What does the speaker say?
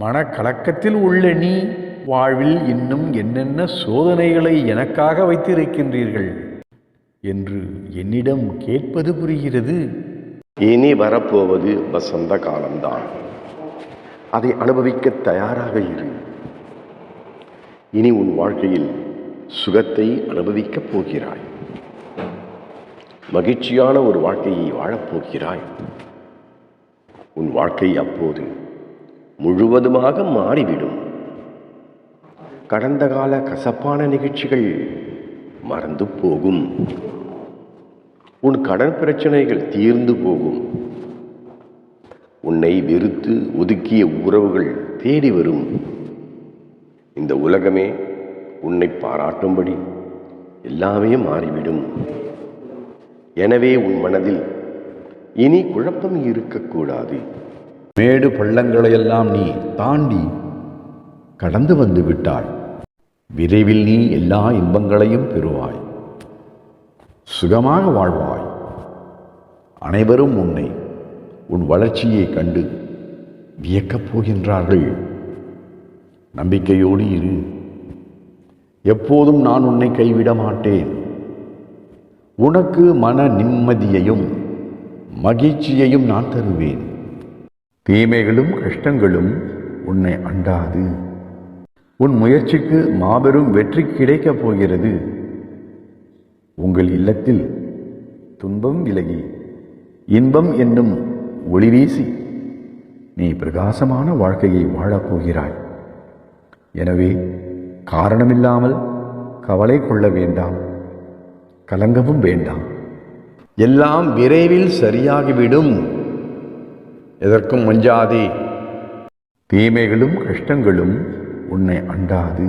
மனக்கலக்கத்தில் உள்ள நீ வாழ்வில் இன்னும் என்னென்ன சோதனைகளை எனக்காக வைத்திருக்கின்றீர்கள் என்று என்னிடம் கேட்பது புரிகிறது. இனி வரப்போவது வசந்த காலம்தான். அதை அனுபவிக்க தயாராக இரு. இனி உன் வாழ்க்கையில் சுகத்தை அனுபவிக்கப் போகிறாய். மகிழ்ச்சியான ஒரு வாழ்க்கையை வாழப்போகிறாய். உன் வாழ்க்கை அப்போது முழுவதுமாக மாறிவிடும். கடந்த கால கசப்பான நிகழ்ச்சிகள் மறந்து போகும். உன் கடன் பிரச்சனைகள் தீர்ந்து போகும். உன்னை வெறுத்து ஒதுக்கிய உறவுகள் தேடி வரும். இந்த உலகமே உன்னை பாராட்டும்படி எல்லாமே மாறிவிடும். எனவே உன் மனதில் இனி குழப்பம் இருக்கக்கூடாது. மேடு பள்ளங்களையெல்லாம் நீ தாண்டி கடந்து வந்து விட்டாய். விரைவில் நீ எல்லா இன்பங்களையும் பெறுவாய். சுகமாக வாழ்வாய். அனைவரும் உன் வளர்ச்சியை கண்டு வியக்கப் போகின்றார்கள். நம்பிக்கையோடு இரு. எப்போதும் நான் உன்னை கைவிட மாட்டேன். உனக்கு மன நிம்மதியையும் மகிழ்ச்சியையும் நான் தருவேன். தீமைகளும் கஷ்டங்களும் உன்னை அண்டாது. உன் முயற்சிக்கு மாபெரும் வெற்றி கிடைக்கப் போகிறது. உங்கள் இல்லத்தில் துன்பம் விலகி இன்பம் என்னும் ஒளி வீசி நீ பிரகாசமான வாழ்க்கையை வாழப்போகிறாய். எனவே காரணமில்லாமல் கவலை கொள்ள வேண்டாம், கலங்கவும் வேண்டாம். எல்லாம் விரைவில் சரியாகிவிடும். எதற்கும் அஞ்சாதே. தீமைகளும் கஷ்டங்களும் உன்னை அண்டாது.